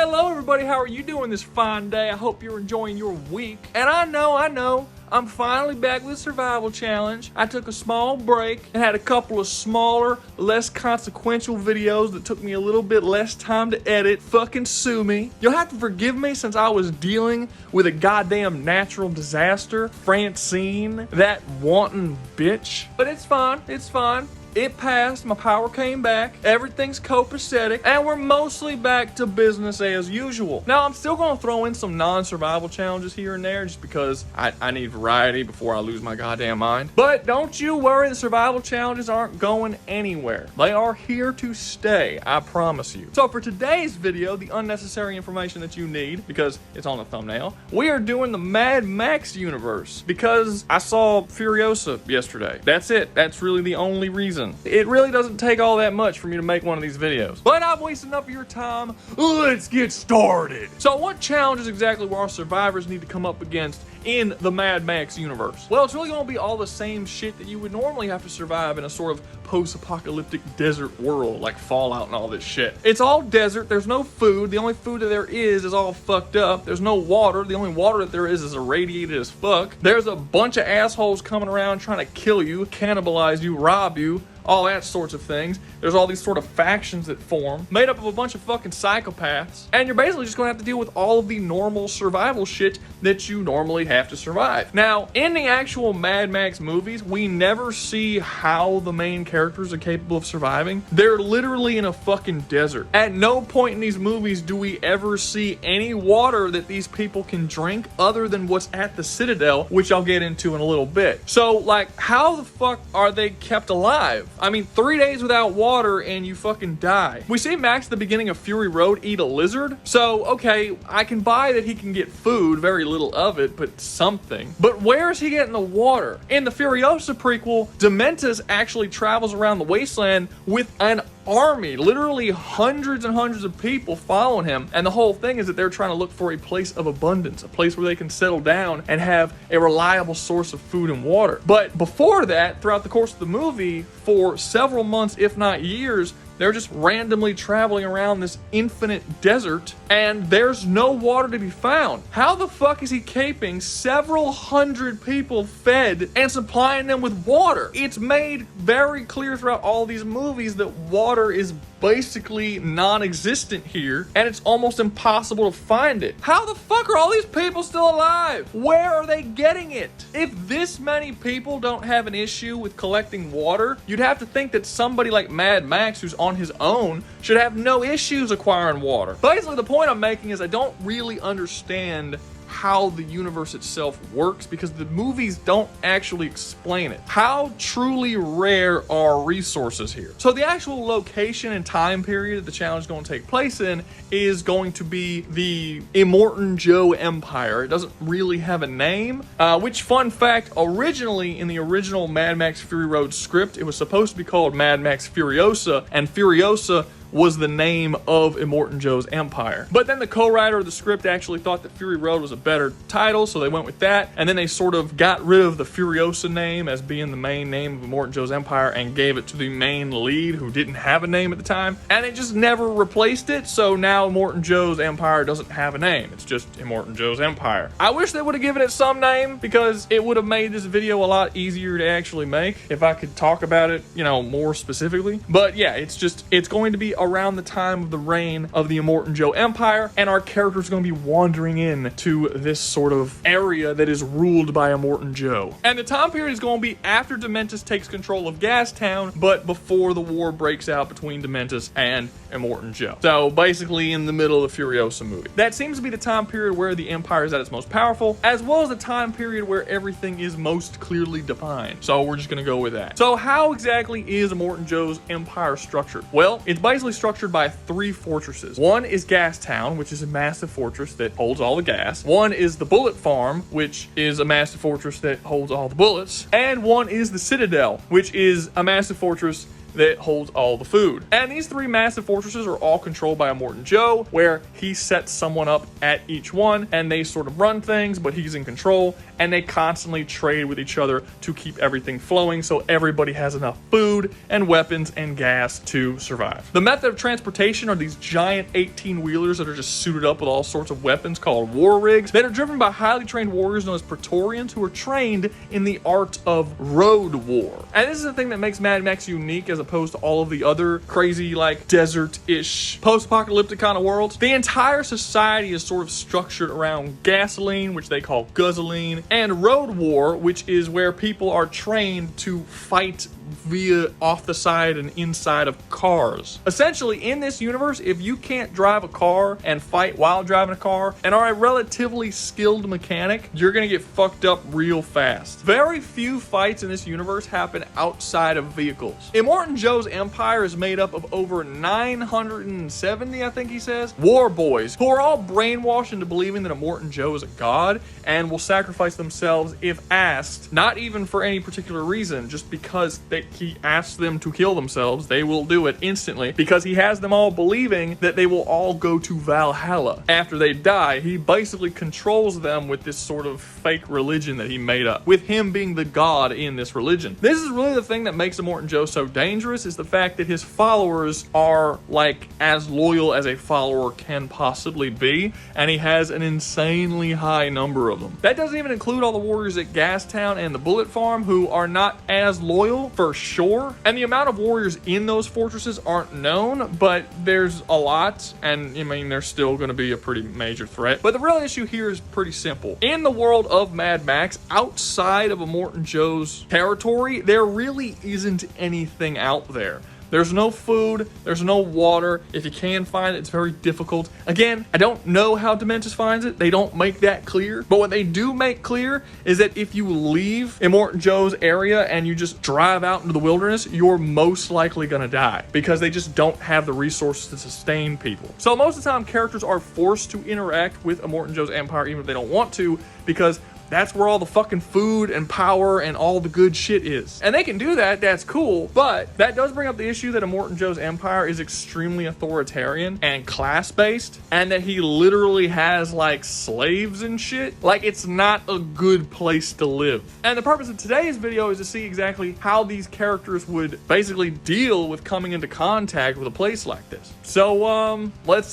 Hello everybody, how are you doing this fine day? I hope you're enjoying your week. And I know, I'm finally back with the survival challenge. I took a small break and had a couple of smaller, less consequential videos that took me a little bit less time to edit. Fucking sue me. You'll have to forgive me since I was dealing with a goddamn natural disaster. Francine, that wanton bitch. But it's fine, it's fine. It passed, my power came back, everything's copacetic, and we're mostly back to business as usual. Now, I'm still gonna throw in some non-survival challenges here and there just because I need variety before I lose my goddamn mind. But don't you worry, the survival challenges aren't going anywhere. They are here to stay, I promise you. So for today's video, the unnecessary information that you need, because it's on the thumbnail, we are doing the Mad Max universe because I saw Furiosa yesterday. That's it, that's really the only reason. It really doesn't take all that much for me to make one of these videos. But I've wasted enough of your time. Let's get started. So what challenges exactly will our survivors need to come up against in the Mad Max universe? Well, it's really gonna be all the same shit that you would normally have to survive in a sort of post-apocalyptic desert world, like Fallout and all this shit. It's all desert, there's no food, the only food that there is all fucked up, there's no water, the only water that there is irradiated as fuck. There's a bunch of assholes coming around trying to kill you, cannibalize you, rob you, all that sorts of things. There's all these sort of factions that form, made up of a bunch of fucking psychopaths, and you're basically just gonna have to deal with all of the normal survival shit that you normally have to survive. Now, in the actual Mad Max movies, we never see how the main characters are capable of surviving. They're literally in a fucking desert. At no point in these movies do we ever see any water that these people can drink other than what's at the Citadel, which I'll get into in a little bit. So, like, how the fuck are they kept alive? I mean, 3 days without water and you fucking die. We see Max at the beginning of Fury Road eat a lizard. So, okay, I can buy that he can get food, very little of it, but something. But where is he getting the water? In the Furiosa prequel, Dementus actually travels around the wasteland with an army, literally hundreds and hundreds of people following him, and the whole thing is that they're trying to look for a place of abundance, a place where they can settle down and have a reliable source of food and water. But before that, throughout the course of the movie, for several months, if not years, they're just randomly traveling around this infinite desert and there's no water to be found. How the fuck is he keeping several hundred people fed and supplying them with water? It's made very clear throughout all these movies that water is basically non-existent here and it's almost impossible to find it. How the fuck are all these people still alive? Where are they getting it? If this many people don't have an issue with collecting water, you'd have to think that somebody like Mad Max, who's on his own, should have no issues acquiring water. Basically, the point I'm making is I don't really understand how the universe itself works because the movies don't actually explain it. How truly rare are resources here? So the actual location and time period that the challenge is going to take place in is going to be the Immortan Joe Empire. It doesn't really have a name, which, fun fact, originally in the original Mad Max Fury Road script, it was supposed to be called Mad Max Furiosa, and Furiosa was the name of Immortan Joe's empire. But then the co-writer of the script actually thought that Fury Road was a better title, so they went with that, and then they sort of got rid of the Furiosa name as being the main name of Immortan Joe's empire and gave it to the main lead who didn't have a name at the time, and it just never replaced it, so now Immortan Joe's empire doesn't have a name. It's just Immortan Joe's empire. I wish they would have given it some name because it would have made this video a lot easier to actually make if I could talk about it, you know, more specifically. But yeah, it's going to be around the time of the reign of the Immortan Joe Empire, and our characters are going to be wandering in to this sort of area that is ruled by Immortan Joe. And the time period is going to be after Dementus takes control of Gastown, but before the war breaks out between Dementus and Immortan Joe. So basically in the middle of the Furiosa movie. That seems to be the time period where the Empire is at its most powerful, as well as the time period where everything is most clearly defined. So we're just going to go with that. So how exactly is Immortan Joe's empire structured? Well, it's basically structured by 3 fortresses. One is Gastown, which is a massive fortress that holds all the gas. One is the Bullet Farm, which is a massive fortress that holds all the bullets. And one is the Citadel, which is a massive fortress that holds all the food. And these 3 massive fortresses are all controlled by Immortan Joe, where he sets someone up at each one, and they sort of run things, but he's in control, and they constantly trade with each other to keep everything flowing so everybody has enough food and weapons and gas to survive. The method of transportation are these giant 18-wheelers that are just suited up with all sorts of weapons called war rigs that are driven by highly trained warriors known as Praetorians who are trained in the art of road war. And this is the thing that makes Mad Max unique as opposed to all of the other crazy, like, desert-ish, post-apocalyptic kind of worlds. The entire society is sort of structured around gasoline, which they call guzzling, and road war, which is where people are trained to fight via off the side and inside of cars. Essentially, in this universe, if you can't drive a car and fight while driving a car and are a relatively skilled mechanic, you're gonna get fucked up real fast. Very few fights in this universe happen outside of vehicles. Immortan Joe's empire is made up of over 970, I think he says, war boys who are all brainwashed into believing that Immortan Joe is a god and will sacrifice themselves if asked, not even for any particular reason, just because he asks them to kill themselves. They will do it instantly because he has them all believing that they will all go to Valhalla after they die. He basically controls them with this sort of fake religion that he made up, with him being the god in this religion. This is really the thing that makes Immortan Joe so dangerous, is the fact that his followers are like as loyal as a follower can possibly be, and he has an insanely high number of them. That doesn't even include all the warriors at Gastown and the Bullet Farm who are not as loyal for sure, and the amount of warriors in those fortresses aren't known, but there's a lot, and I mean they're still going to be a pretty major threat. But the real issue here is pretty simple. In the world of Mad Max, outside of Immortan Joe's territory, there really isn't anything out there. There's no food, there's no water. If you can find it, it's very difficult. Again, I don't know how Dementis finds it. They don't make that clear. But what they do make clear is that if you leave Immortan Joe's area and you just drive out into the wilderness, you're most likely gonna die because they just don't have the resources to sustain people. So most of the time, characters are forced to interact with Immortan Joe's empire even if they don't want to, because that's where all the fucking food and power and all the good shit is. And they can do that, that's cool, but that does bring up the issue that Immortan Joe's empire is extremely authoritarian and class-based, and that he literally has, like, slaves and shit. Like, it's not a good place to live. And the purpose of today's video is to see exactly how these characters would basically deal with coming into contact with a place like this. So, let's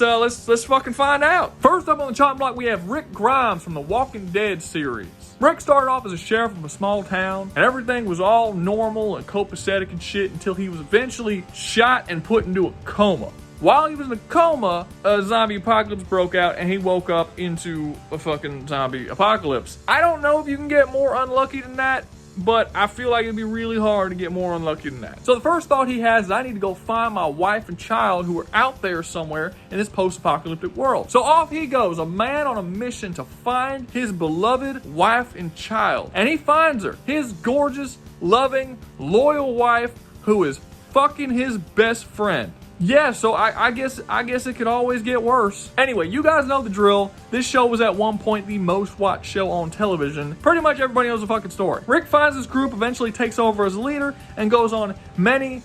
fucking find out. First up on the chopping block, we have Rick Grimes from the Walking Dead series. Rick started off as a sheriff of a small town, and everything was all normal and copacetic and shit until he was eventually shot and put into a coma. While he was in a coma, a zombie apocalypse broke out, and he woke up into a fucking zombie apocalypse. I don't know if you can get more unlucky than that, but I feel like it'd be really hard to get more unlucky than that. So the first thought he has is, I need to go find my wife and child who are out there somewhere in this post-apocalyptic world. So off he goes, a man on a mission to find his beloved wife and child. And he finds her, his gorgeous, loving, loyal wife who is fucking his best friend. Yeah, so I guess it could always get worse. Anyway, you guys know the drill. This show was at one point the most watched show on television. Pretty much everybody knows the fucking story. Rick finds his group, eventually takes over as leader, and goes on many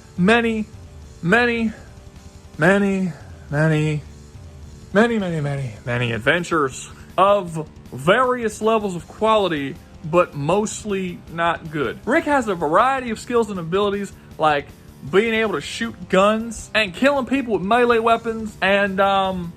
adventures of various levels of quality, but mostly not good. Rick has a variety of skills and abilities, like being able to shoot guns and killing people with melee weapons, and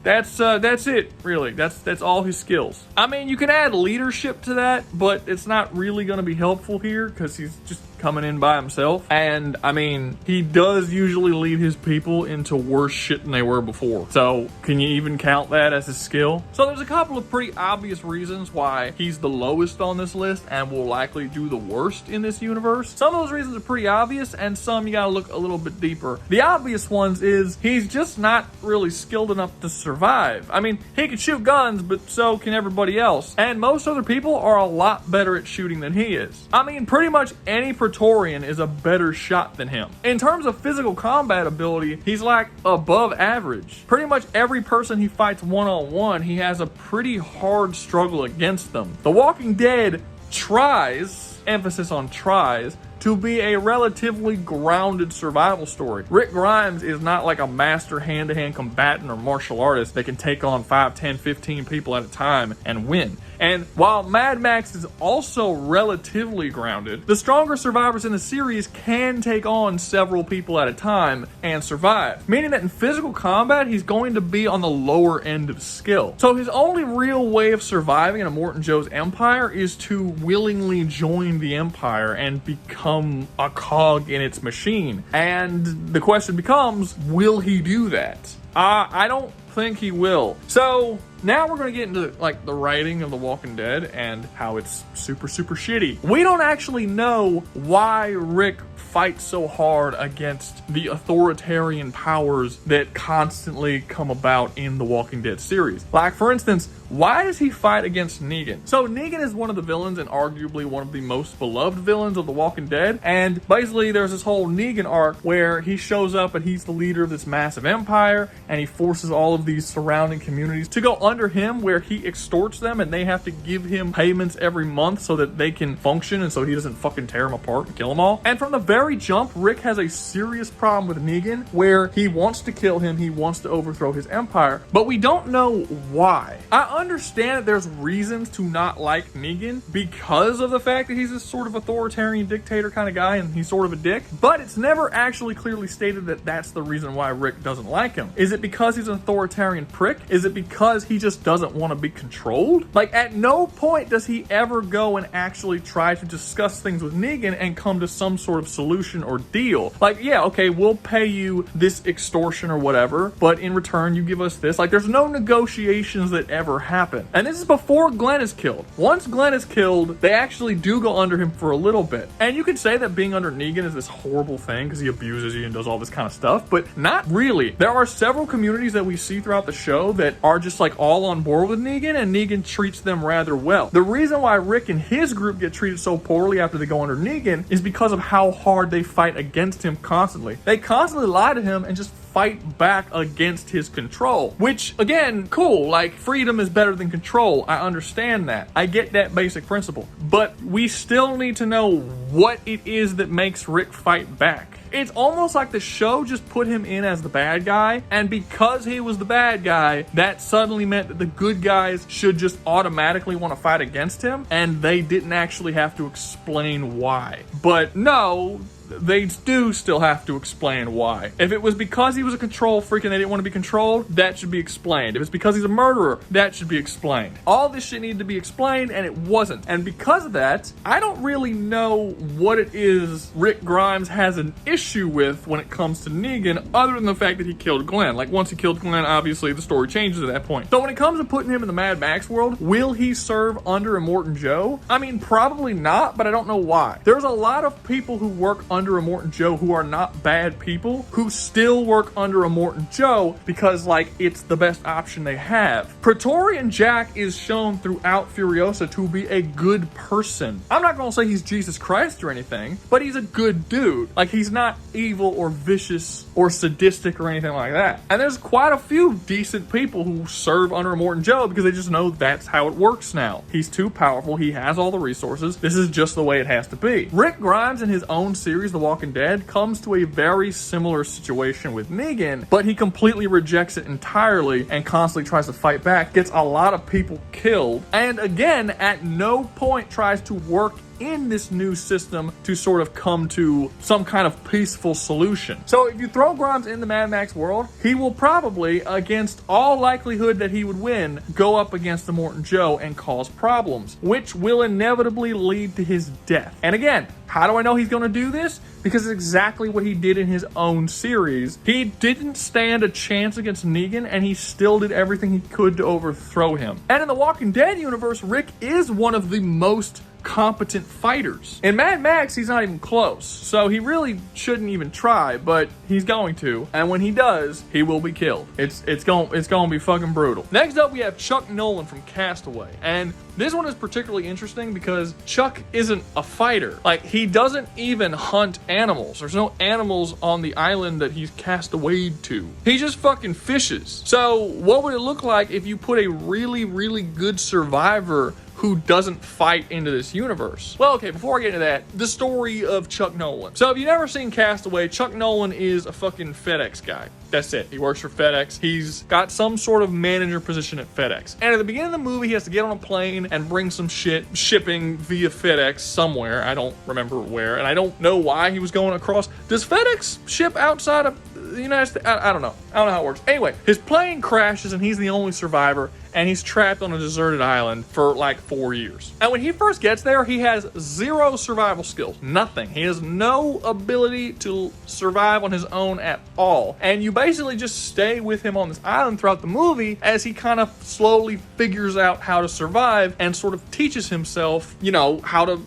that's it, really. That's all his skills. I mean, you can add leadership to that, but it's not really going to be helpful here because he's just coming in by himself. And I mean, he does usually lead his people into worse shit than they were before. So can you even count that as a skill? So there's a couple of pretty obvious reasons why he's the lowest on this list and will likely do the worst in this universe. Some of those reasons are pretty obvious, and some you gotta look a little bit deeper. The obvious ones is he's just not really skilled enough to survive. I mean, he can shoot guns, but so can everybody else. And most other people are a lot better at shooting than he is. I mean, pretty much any Praetorian is a better shot than him. In terms of physical combat ability, he's like above average. Pretty much every person he fights one-on-one, he has a pretty hard struggle against them. The Walking Dead tries, emphasis on tries, to be a relatively grounded survival story. Rick Grimes is not like a master hand-to-hand combatant or martial artist that can take on 5, 10, 15 people at a time and win. And while Mad Max is also relatively grounded, the stronger survivors in the series can take on several people at a time and survive, meaning that in physical combat, he's going to be on the lower end of skill. So his only real way of surviving in Immortan Joe's empire is to willingly join the empire and become a cog in its machine. And the question becomes, will he do that? I don't think he will. So now we're going to get into like the writing of The Walking Dead and how it's super shitty. We don't actually know why Rick fights so hard against the authoritarian powers that constantly come about in the Walking Dead series. Like, for instance, why does he fight against Negan? So Negan is one of the villains and arguably one of the most beloved villains of The Walking Dead. And basically there's this whole Negan arc where he shows up and he's the leader of this massive empire and he forces all of these surrounding communities to go under him, where he extorts them and they have to give him payments every month so that they can function and so he doesn't fucking tear them apart and kill them all. And from the very jump, Rick has a serious problem with Negan where he wants to kill him, he wants to overthrow his empire, but we don't know why. I understand that there's reasons to not like Negan because of the fact that he's this sort of authoritarian dictator kind of guy and he's sort of a dick, but it's never actually clearly stated that that's the reason why Rick doesn't like him. Is it because he's an authoritarian prick? Is it because he just doesn't want to be controlled? Like, at no point does he ever go and actually try to discuss things with Negan and come to some sort of solution or deal. Like, yeah, okay, we'll pay you this extortion or whatever, but in return you give us this. Like, there's no negotiations that ever happen. And this is before Glenn is killed. Once Glenn is killed, they actually do go under him for a little bit. And you could say that being under Negan is this horrible thing because he abuses you and does all this kind of stuff, but not really. There are several communities that we see throughout the show that are just like all on board with Negan, and Negan treats them rather well. The reason why Rick and his group get treated so poorly after they go under Negan is because of how hard they fight against him constantly. They constantly lie to him and just fight back against his control, which, again, cool. Like, freedom is better than control. I understand that. I get that basic principle, but we still need to know what it is that makes Rick fight back. It's almost like the show just put him in as the bad guy, and because he was the bad guy, that suddenly meant that the good guys should just automatically want to fight against him, and they didn't actually have to explain why. But no, they do still have to explain why. If it was because he was a control freak and they didn't want to be controlled, that should be explained. If it's because he's a murderer, that should be explained. All this shit needed to be explained, and it wasn't. And because of that, I don't really know what it is Rick Grimes has an issue with when it comes to Negan, other than the fact that he killed Glenn. Like, once he killed Glenn, obviously the story changes at that point. So when it comes to putting him in the Mad Max world, will he serve under Immortan Joe? I mean, probably not, but I don't know why. There's a lot of people who work under Immortan Joe who are not bad people who still work under Immortan Joe because, like, it's the best option they have. Praetorian Jack is shown throughout Furiosa to be a good person. I'm not gonna say he's Jesus Christ or anything, but he's a good dude. Like, he's not evil or vicious or sadistic or anything like that. And there's quite a few decent people who serve under Immortan Joe because they just know that's how it works now. He's too powerful. He has all the resources. This is just the way it has to be. Rick Grimes in his own series, The Walking Dead, comes to a very similar situation with Negan, but he completely rejects it entirely and constantly tries to fight back, gets a lot of people killed, and again, at no point tries to work in this new system to sort of come to some kind of peaceful solution. So if you throw Grimes in the Mad Max world, he will probably, against all likelihood that he would win, go up against Immortan Joe and cause problems, which will inevitably lead to his death. And again, how do I know he's going to do this? Because it's exactly what he did in his own series. He didn't stand a chance against Negan, and he still did everything he could to overthrow him. And in the Walking Dead universe, Rick is one of the most competent fighters. In Mad Max, he's not even close, so he really shouldn't even try, but he's going to, and when he does, he will be killed. It's gonna be fucking brutal. Next up, we have Chuck Nolan from Castaway, and this one is particularly interesting because Chuck isn't a fighter. Like, he doesn't even hunt animals. There's no animals on the island that he's castawayed to. He just fucking fishes. So what would it look like if you put a really, really good survivor who doesn't fight into this universe. Well, okay, before I get into that, the story of Chuck Nolan. So if you've never seen Castaway, Chuck Nolan is a fucking FedEx guy. That's it. He works for FedEx. He's got some sort of manager position at FedEx. And at the beginning of the movie, he has to get on a plane and bring some shit shipping via FedEx somewhere. I don't remember where, and I don't know why he was going across. Does FedEx ship outside of the United States? I don't know. I don't know how it works. Anyway, his plane crashes and he's the only survivor, and he's trapped on a deserted island for like 4 years. And when he first gets there, he has zero survival skills. Nothing. He has no ability to survive on his own at all. And you basically just stay with him on this island throughout the movie as he kind of slowly figures out how to survive and sort of teaches himself, you know, how to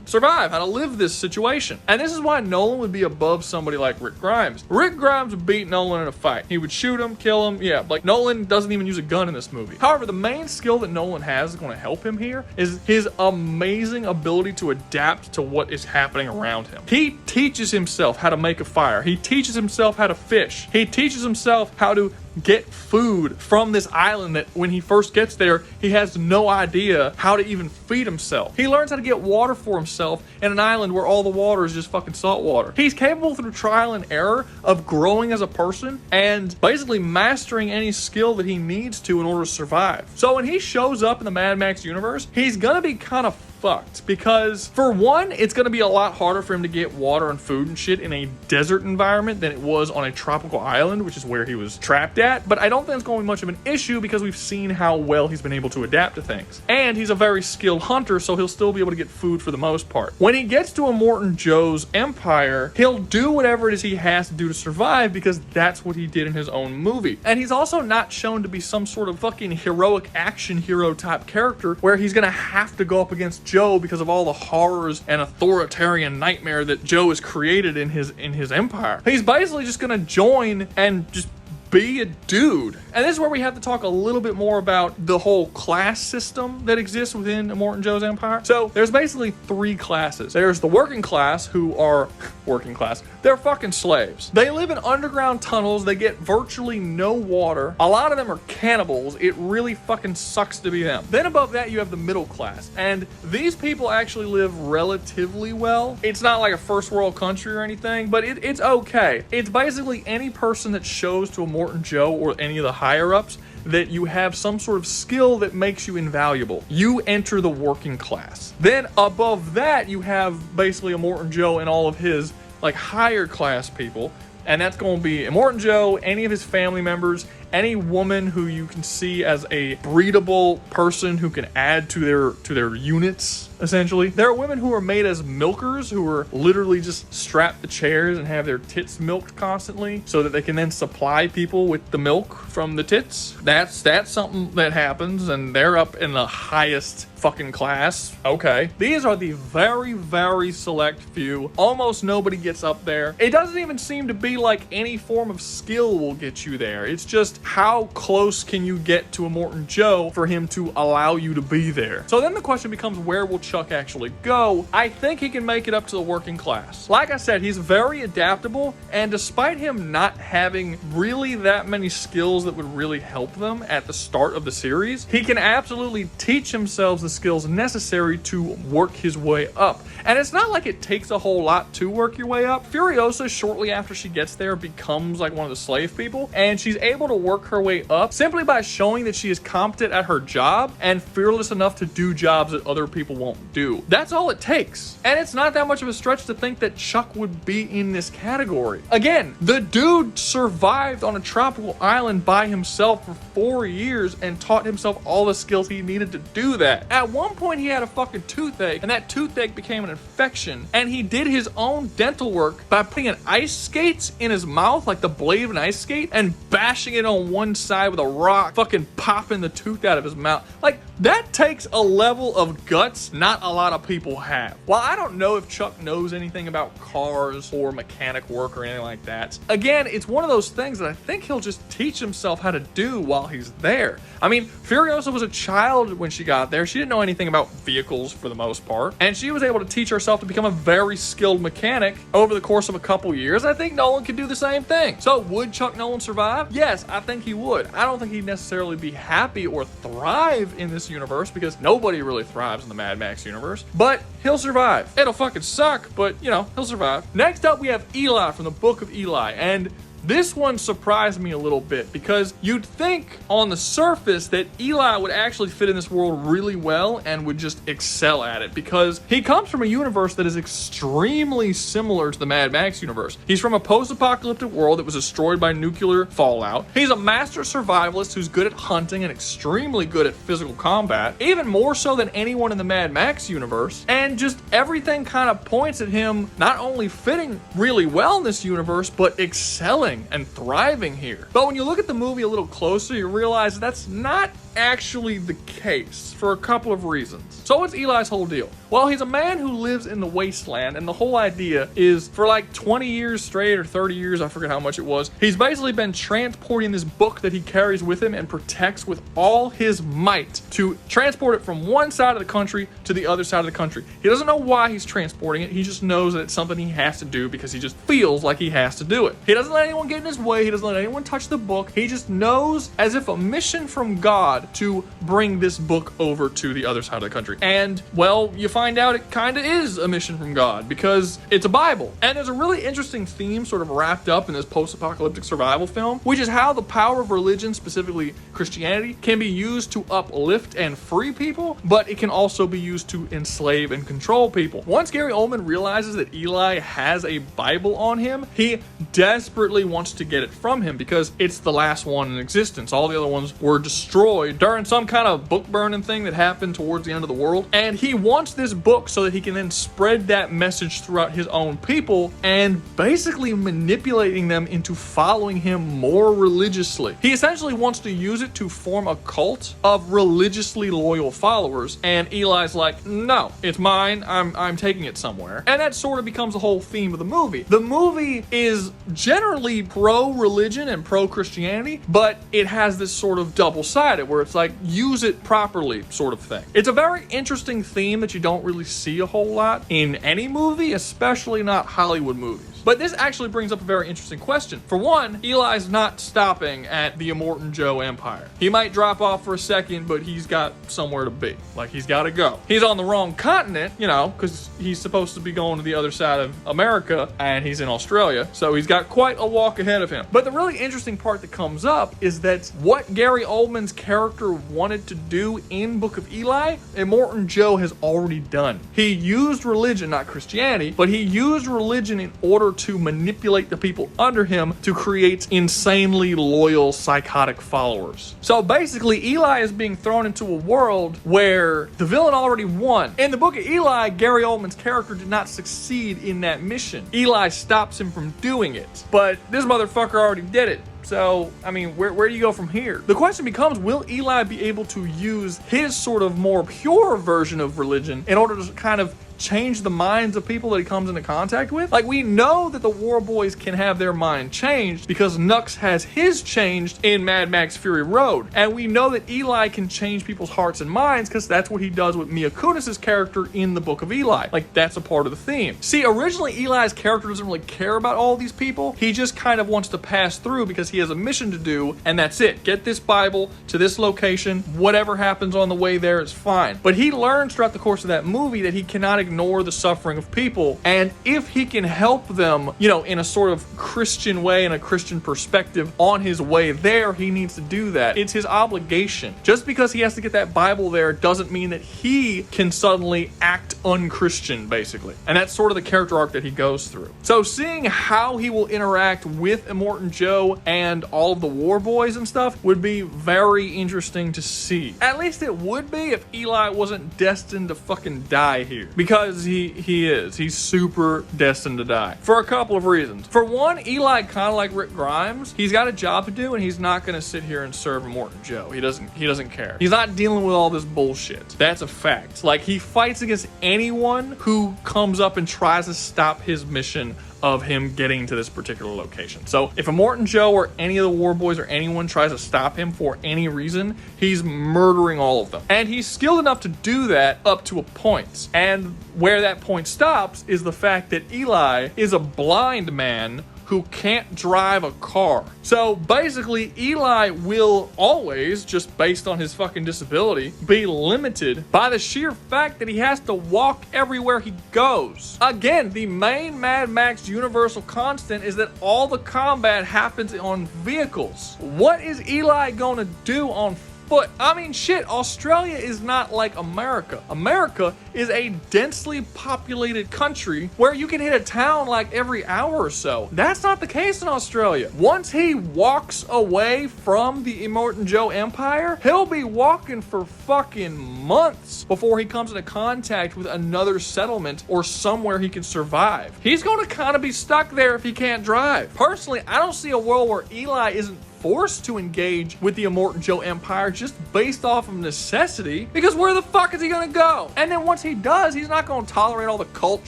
survive, how to live this situation. And this is why Nolan would be above somebody like Rick Grimes. Rick Grimes would beat Nolan in a fight. He would shoot him, kill him. Yeah, like Nolan doesn't even use a gun in this movie. However, the main skill that Nolan has is going to help him here is his amazing ability to adapt to what is happening around him. He teaches himself how to make a fire. He teaches himself how to fish. He teaches himself how to get food from this island that when he first gets there, he has no idea how to even feed himself. He learns how to get water for himself in an island where all the water is just fucking salt water. He's capable through trial and error of growing as a person and basically mastering any skill that he needs to in order to survive. So when he shows up in the Mad Max universe, he's gonna be kind of fucked because for one, it's going to be a lot harder for him to get water and food and shit in a desert environment than it was on a tropical island, which is where he was trapped at. But I don't think it's going to be much of an issue because we've seen how well he's been able to adapt to things. And he's a very skilled hunter, so he'll still be able to get food for the most part. When he gets to Immortan Joe's empire, he'll do whatever it is he has to do to survive because that's what he did in his own movie. And he's also not shown to be some sort of fucking heroic action hero type character where he's going to have to go up against Joe because of all the horrors and authoritarian nightmare that Joe has created in his empire. He's basically just gonna join and just be a dude. And this is where we have to talk a little bit more about the whole class system that exists within Immortan Joe's empire. So there's basically 3 classes. There's the working class, who are working class. They're fucking slaves. They live in underground tunnels. They get virtually no water. A lot of them are cannibals. It really fucking sucks to be them. Then above that, you have the middle class. And these people actually live relatively well. It's not like a first world country or anything, but it's okay. It's basically any person that shows to Immortan Joe or any of the higher-ups that you have some sort of skill that makes you invaluable. You enter the working class. Then above that, you have basically Immortan Joe and all of his like higher class people. And that's going to be Immortan Joe, any of his family members, any woman who you can see as a breedable person who can add to their units, essentially. There are women who are made as milkers who are literally just strapped to chairs and have their tits milked constantly so that they can then supply people with the milk from the tits. That's something that happens, and they're up in the highest fucking class. Okay. These are the very, very select few. Almost nobody gets up there. It doesn't even seem to be like any form of skill will get you there. It's just how close can you get to Immortan Joe for him to allow you to be there? So then the question becomes, where will Chuck actually go? I think he can make it up to the working class. Like I said, he's very adaptable, and despite him not having really that many skills that would really help them at the start of the series, he can absolutely teach himself the skills necessary to work his way up. And it's not like it takes a whole lot to work your way up. Furiosa, shortly after she gets there, becomes like one of the slave people, and she's able to work her way up simply by showing that she is competent at her job and fearless enough to do jobs that other people won't do. That's all it takes. And it's not that much of a stretch to think that Chuck would be in this category. Again, the dude survived on a tropical island by himself for 4 years and taught himself all the skills he needed to do that. At one point, he had a fucking toothache, and that toothache became an infection, and he did his own dental work by putting an ice skates in his mouth, like the blade of an ice skate, and bashing it on one side with a rock, fucking popping the tooth out of his mouth. Like, that takes a level of guts not a lot of people have. While I don't know if Chuck knows anything about cars or mechanic work or anything like that, again, it's one of those things that I think he'll just teach himself how to do while he's there. I mean, Furiosa was a child when she got there. She didn't know anything about vehicles for the most part, and she was able to teach herself to become a very skilled mechanic over the course of a couple years. I think Nolan could do the same thing. So would Chuck Nolan survive? Yes, I think he would. I don't think he'd necessarily be happy or thrive in this this universe because nobody really thrives in the Mad Max universe, but he'll survive. It'll fucking suck, but you know, he'll survive. Next up, we have Eli from the Book of Eli, and this one surprised me a little bit because you'd think on the surface that Eli would actually fit in this world really well and would just excel at it because he comes from a universe that is extremely similar to the Mad Max universe. He's from a post-apocalyptic world that was destroyed by nuclear fallout. He's a master survivalist who's good at hunting and extremely good at physical combat, even more so than anyone in the Mad Max universe. And just everything kind of points at him not only fitting really well in this universe, but excelling and thriving here. But when you look at the movie a little closer, you realize that's not actually the case for a couple of reasons. So what's Eli's whole deal? Well, he's a man who lives in the wasteland, and the whole idea is for like 20 years straight or 30 years, I forget how much it was, he's basically been transporting this book that he carries with him and protects with all his might to transport it from one side of the country to the other side of the country. He doesn't know why he's transporting it. He just knows that it's something he has to do because he just feels like he has to do it. He doesn't let anyone get in his way. He doesn't let anyone touch the book. He just knows as if a mission from God to bring this book over to the other side of the country. And, well, you find out it kind of is a mission from God because it's a Bible. And there's a really interesting theme sort of wrapped up in this post-apocalyptic survival film, which is how the power of religion, specifically Christianity, can be used to uplift and free people, but it can also be used to enslave and control people. Once Gary Oldman realizes that Eli has a Bible on him, he desperately wants to get it from him because it's the last one in existence. All the other ones were destroyed during some kind of book burning thing that happened towards the end of the world. And he wants this book so that he can then spread that message throughout his own people and basically manipulating them into following him more religiously. He essentially wants to use it to form a cult of religiously loyal followers. And Eli's like, no, it's mine. I'm taking it somewhere. And that sort of becomes the whole theme of the movie. The movie is generally pro-religion and pro-Christianity, but it has this sort of double-sided where it's like, use it properly sort of thing. It's a very interesting theme that you don't really see a whole lot in any movie, especially not Hollywood movies. But this actually brings up a very interesting question. For one, Eli's not stopping at the Immortan Joe Empire. He might drop off for a second, but he's got somewhere to be. Like, he's got to go. He's on the wrong continent, you know, because he's supposed to be going to the other side of America, and he's in Australia, so he's got quite a walk ahead of him. But the really interesting part that comes up is that what Gary Oldman's character wanted to do in Book of Eli, Immortan Joe has already done. He used religion, not Christianity, but he used religion in order to manipulate the people under him to create insanely loyal, psychotic followers. So basically, Eli is being thrown into a world where the villain already won. In the Book of Eli, Gary Oldman's character did not succeed in that mission. Eli stops him from doing it, but this motherfucker already did it. So, I mean, where do you go from here? The question becomes, will Eli be able to use his sort of more pure version of religion in order to kind of change the minds of people that he comes into contact with? Like, we know that the War Boys can have their mind changed because Nux has his changed in Mad Max Fury Road. And we know that Eli can change people's hearts and minds because that's what he does with Mia Kunis's character in the Book of Eli. Like, that's a part of the theme. See, originally Eli's character doesn't really care about all these people. He just kind of wants to pass through because he has a mission to do, and that's it. Get this Bible to this location. Whatever happens on the way there is fine. But he learns throughout the course of that movie that he cannot ignore the suffering of people, and if he can help them, you know, in a sort of Christian way, in a Christian perspective on his way there, he needs to do that. It's his obligation. Just because he has to get that Bible there doesn't mean that he can suddenly act unchristian, basically. And that's sort of the character arc that he goes through. So seeing how he will interact with Immortan Joe and all of the War Boys and stuff would be very interesting to see. At least it would be if Eli wasn't destined to fucking die here, because he's super destined to die for a couple of reasons. For one, Eli, kind of like Rick Grimes, he's got a job to do, and he's not going to sit here and serve Immortan Joe. He doesn't care. He's not dealing with all this bullshit. That's a fact. Like, he fights against anyone who comes up and tries to stop his mission of him getting to this particular location. So if Immortan Joe or any of the War Boys or anyone tries to stop him for any reason, he's murdering all of them. And he's skilled enough to do that up to a point. And where that point stops is the fact that Eli is a blind man who can't drive a car. So basically, Eli will always, just based on his fucking disability, be limited by the sheer fact that he has to walk everywhere he goes. Again, the main Mad Max universal constant is that all the combat happens on vehicles. What is Eli gonna do on foot? I mean, shit, Australia is not like America. America is a densely populated country where you can hit a town like every hour or so. That's not the case in Australia. Once he walks away from the Immortan Joe Empire, he'll be walking for fucking months before he comes into contact with another settlement or somewhere he can survive. He's gonna kind of be stuck there if he can't drive. Personally, I don't see a world where Eli isn't forced to engage with the Immortan Joe Empire just based off of necessity, because where the fuck is he gonna go? And then once he does, he's not gonna tolerate all the cult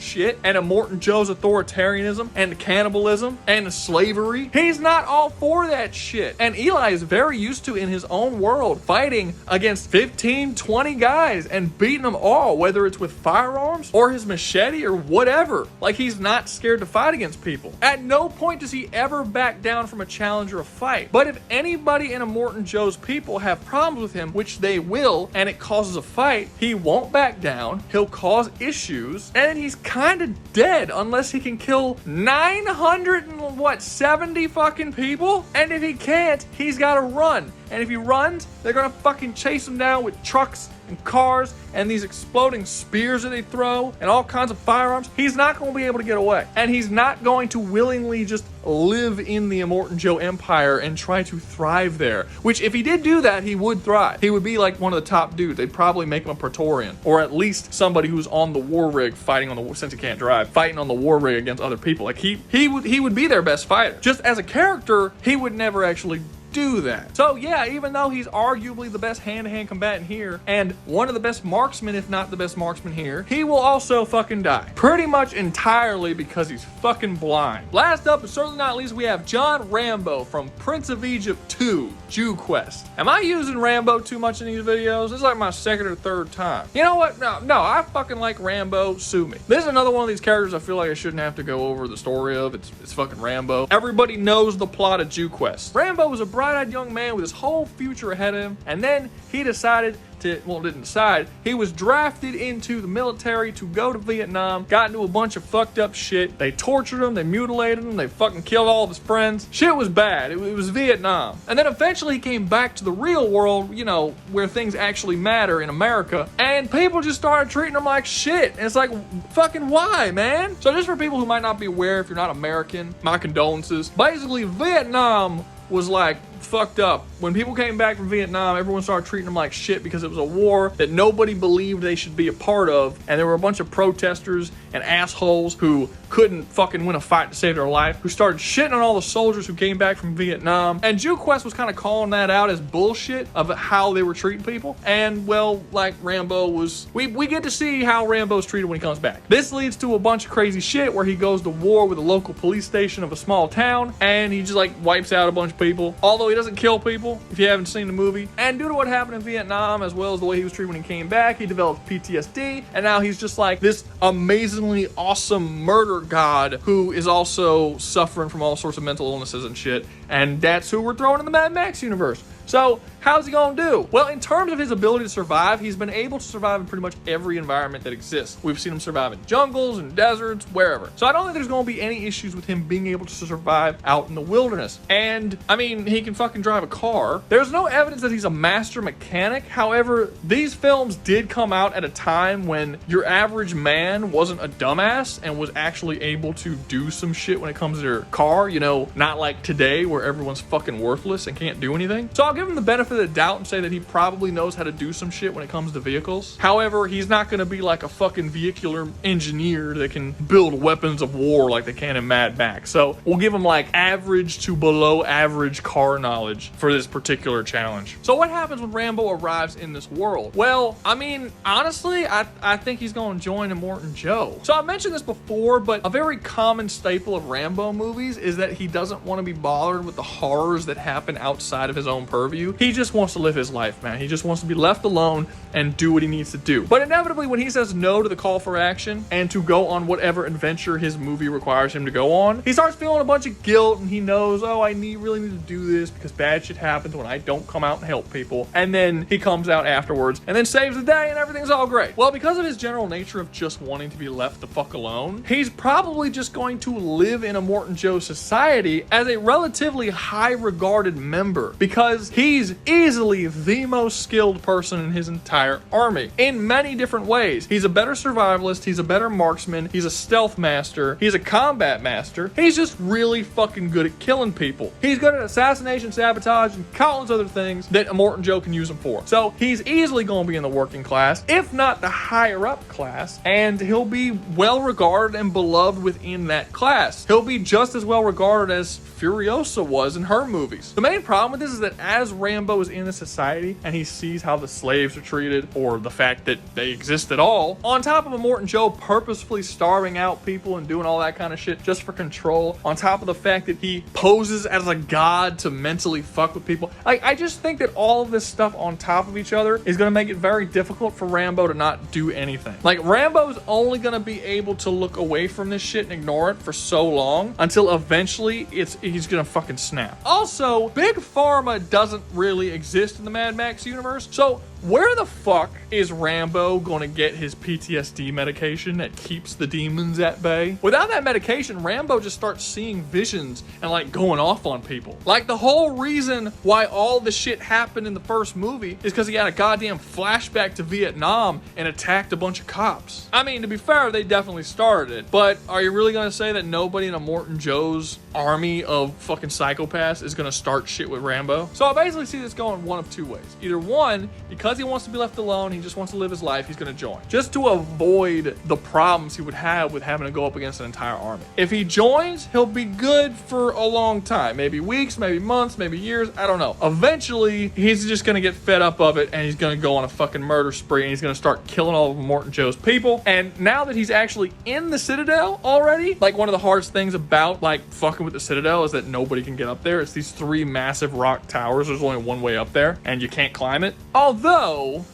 shit and Immortan Joe's authoritarianism and cannibalism and slavery. He's not all for that shit. And Eli is very used to, in his own world, fighting against 15, 20 guys and beating them all, whether it's with firearms or his machete or whatever. Like, he's not scared to fight against people. At no point does he ever back down from a challenge or a fight. But if anybody in Immortan Joe's people have problems with him, which they will, and it causes a fight, he won't back down. He'll cause issues, and he's kind of dead unless he can kill 970 fucking people. And if he can't, he's got to run. And if he runs, they're gonna fucking chase him down with trucks and cars and these exploding spears that they throw and all kinds of firearms. He's not going to be able to get away. And he's not going to willingly just live in the Immortan Joe Empire and try to thrive there. Which, if he did do that, he would thrive. He would be like one of the top dudes. They'd probably make him a Praetorian, or at least somebody who's on the war rig fighting on the, since he can't drive, fighting on the war rig against other people. Like, he would be their best fighter. Just as a character, he would never actually do that. So yeah, even though he's arguably the best hand-to-hand combatant here and one of the best marksmen, if not the best marksman here, he will also fucking die. Pretty much entirely because he's fucking blind. Last up, but certainly not least, we have John Rambo from Prince of Egypt 2, Jew Quest. Am I using Rambo too much in these videos? This is like my second or third time. You know what? No, I fucking like Rambo. Sue me. This is another one of these characters I feel like I shouldn't have to go over the story of. It's fucking Rambo. Everybody knows the plot of Jew Quest. Rambo was a bright-eyed young man with his whole future ahead of him, and then he decided to, well, didn't decide, he was drafted into the military to go to Vietnam, got into a bunch of fucked up shit. They tortured him, they mutilated him, they fucking killed all of his friends. Shit was bad. It was Vietnam. And then eventually he came back to the real world, you know, where things actually matter in America, and people just started treating him like shit. And it's like, fucking why, man? So just for people who might not be aware, if you're not American, my condolences. Basically, Vietnam was like fucked up. When people came back from Vietnam, everyone started treating them like shit because it was a war that nobody believed they should be a part of, and there were a bunch of protesters and assholes who couldn't fucking win a fight to save their life, who started shitting on all the soldiers who came back from Vietnam. And Jew Quest was kind of calling that out as bullshit of how they were treating people. And well, like Rambo was, we get to see how Rambo's treated when he comes back. This leads to a bunch of crazy shit where he goes to war with a local police station of a small town, and he just like wipes out a bunch of people. Although he doesn't kill people, if you haven't seen the movie. And due to what happened in Vietnam, as well as the way he was treated when he came back, he developed PTSD, and now he's just like this amazingly awesome murder god who is also suffering from all sorts of mental illnesses and shit. And that's who we're throwing in the Mad Max universe. So how's he gonna do? Well, in terms of his ability to survive, he's been able to survive in pretty much every environment that exists. We've seen him survive in jungles and deserts, wherever. So I don't think there's gonna be any issues with him being able to survive out in the wilderness. And I mean, he can fucking drive a car. There's no evidence that he's a master mechanic. However, these films did come out at a time when your average man wasn't a dumbass and was actually able to do some shit when it comes to their car, you know, not like today where everyone's fucking worthless and can't do anything. So I'll give him the benefit of the doubt and say that he probably knows how to do some shit when it comes to vehicles. However, he's not going to be like a fucking vehicular engineer that can build weapons of war like they can in Mad Max. So we'll give him like average to below average car knowledge for this particular challenge. So what happens when Rambo arrives in this world? Well, I mean, honestly, I think he's going to join Immortan Joe. So I mentioned this before, but a very common staple of Rambo movies is that he doesn't want to be bothered with the horrors that happen outside of his own purview. He just wants to live his life, man. He just wants to be left alone and do what he needs to do. But inevitably, when he says no to the call for action and to go on whatever adventure his movie requires him to go on, he starts feeling a bunch of guilt, and he knows, oh, I really need to do this because bad shit happens when I don't come out and help people. And then he comes out afterwards and then saves the day and everything's all great. Well, because of his general nature of just wanting to be left the fuck alone, he's probably just going to live in Immortan Joe's society as a relatively high regarded member because he's easily the most skilled person in his entire army in many different ways. He's a better survivalist, he's a better marksman, he's a stealth master, he's a combat master. He's just really fucking good at killing people. He's good at assassination, sabotage, and countless other things that Immortan Joe can use him for. So he's easily going to be in the working class, if not the higher up class, and he'll be well regarded and beloved within that class. He'll be just as well regarded as Furiosa was in her movies. The main problem with this is that as Rambo is in the society and he sees how the slaves are treated, or the fact that they exist at all, on top of Immortan Joe purposefully starving out people and doing all that kind of shit just for control, on top of the fact that he poses as a god to mentally fuck with people. Like, I just think that all of this stuff on top of each other is going to make it very difficult for Rambo to not do anything. Like, Rambo's only going to be able to look away from this shit and ignore it for so long until eventually he's going to fucking snap. Also, Big Pharma doesn't really exist in the Mad Max universe, so where the fuck is Rambo going to get his PTSD medication that keeps the demons at bay? Without that medication, Rambo just starts seeing visions and like going off on people. Like, the whole reason why all the shit happened in the first movie is because he had a goddamn flashback to Vietnam and attacked a bunch of cops. I mean, to be fair, they definitely started it, but are you really going to say that nobody in Immortan Joe's army of fucking psychopaths is going to start shit with Rambo? So I basically see this going one of two ways. Either one, because he wants to be left alone, he just wants to live his life, he's going to join, just to avoid the problems he would have with having to go up against an entire army. If he joins, he'll be good for a long time, maybe weeks, maybe months, maybe years, I don't know. Eventually, he's just going to get fed up of it, and he's going to go on a fucking murder spree, and he's going to start killing all of Immortan Joe's people. And now that he's actually in the Citadel already, like, one of the hardest things about like fucking with the Citadel is that nobody can get up there. It's these 3 massive rock towers. There's only one way up there, and you can't climb it. Although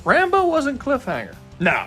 Rambo wasn't Cliffhanger. No.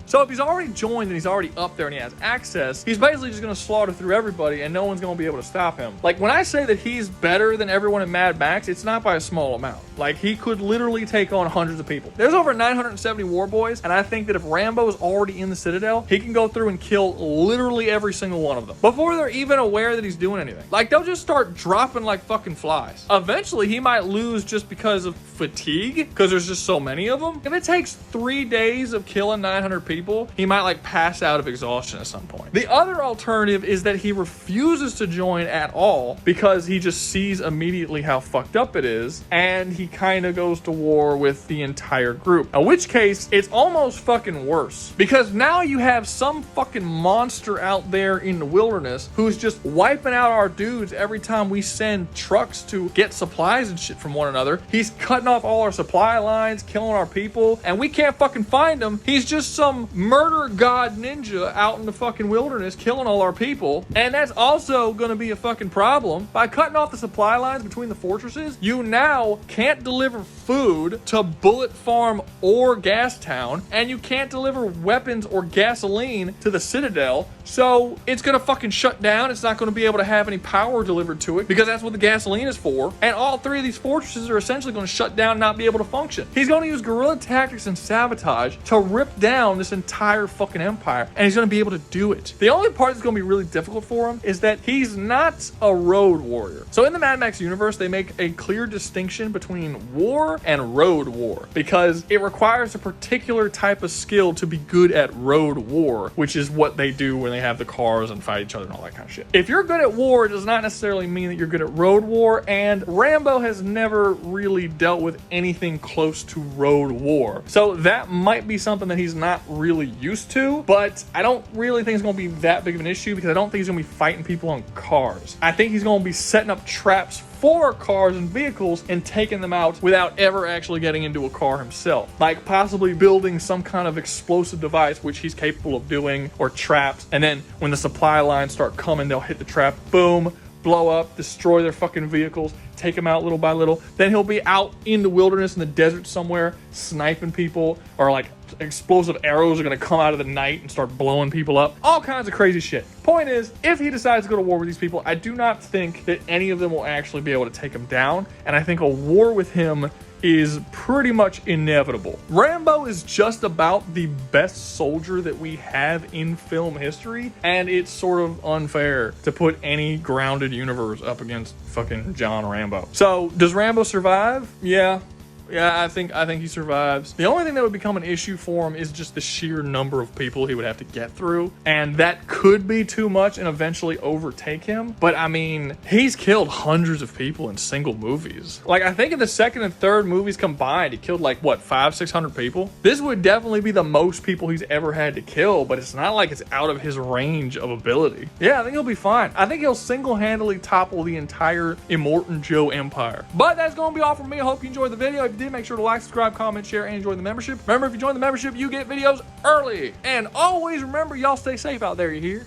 So if he's already joined and he's already up there and he has access, he's basically just going to slaughter through everybody and no one's going to be able to stop him. Like, when I say that he's better than everyone in Mad Max, it's not by a small amount. Like, he could literally take on hundreds of people. There's over 970 war boys, and I think that if Rambo is already in the Citadel, he can go through and kill literally every single one of them before they're even aware that he's doing anything. Like, they'll just start dropping like fucking flies. Eventually, he might lose just because of fatigue, because there's just so many of them. If it takes 3 days of killing 900 people, he might like pass out of exhaustion at some point. The other alternative is that he refuses to join at all because he just sees immediately how fucked up it is, and he kind of goes to war with the entire group. In which case, it's almost fucking worse, because now you have some fucking monster out there in the wilderness who's just wiping out our dudes every time we send trucks to get supplies and shit from one another. He's cutting off all our supply lines, killing our people, and we can't fucking find him. He's just some murder god ninja out in the fucking wilderness killing all our people. And that's also going to be a fucking problem. By cutting off the supply lines between the fortresses, you now can't deliver food to Bullet Farm or Gas Town, and you can't deliver weapons or gasoline to the Citadel. So it's going to fucking shut down. It's not going to be able to have any power delivered to it because that's what the gasoline is for. And all 3 of these fortresses are essentially going to shut down and not be able to function. He's going to use guerrilla tactics and sabotage to rip down this entire fucking empire, and he's going to be able to do it. The only part that's going to be really difficult for him is that he's not a road warrior. So in the Mad Max universe, they make a clear distinction between war and road war because it requires a particular type of skill to be good at road war, which is what they do when they have the cars and fight each other and all that kind of shit. If you're good at war, it does not necessarily mean that you're good at road war, and Rambo has never really dealt with anything close to road war. So that might be something that he's not really used to, but I don't really think it's going to be that big of an issue because I don't think he's going to be fighting people on cars. I think he's going to be setting up traps for cars and vehicles and taking them out without ever actually getting into a car himself. Like possibly building some kind of explosive device, which he's capable of doing, or traps. And then when the supply lines start coming, they'll hit the trap, boom, blow up, destroy their fucking vehicles, take them out little by little. Then he'll be out in the wilderness in the desert somewhere, sniping people, or like explosive arrows are gonna come out of the night and start blowing people up. All kinds of crazy shit. Point is, if he decides to go to war with these people, I do not think that any of them will actually be able to take him down. And I think a war with him is pretty much inevitable. Rambo is just about the best soldier that we have in film history, and it's sort of unfair to put any grounded universe up against fucking John Rambo. So, does Rambo survive? Yeah, I think he survives. The only thing that would become an issue for him is just the sheer number of people he would have to get through, and that could be too much and eventually overtake him. But I mean, he's killed hundreds of people in single movies. Like, I think in the second and third movies combined, he killed like, what, 500-600 people? This would definitely be the most people he's ever had to kill, but it's not like it's out of his range of ability. Yeah, I think he'll be fine. I think he'll single-handedly topple the entire Immortan Joe empire. But that's gonna be all from me. I hope you enjoyed the video. If you did, make sure to like, subscribe, comment, share, and join the membership. Remember, if you join the membership, you get videos early. And always remember, y'all stay safe out there, you hear?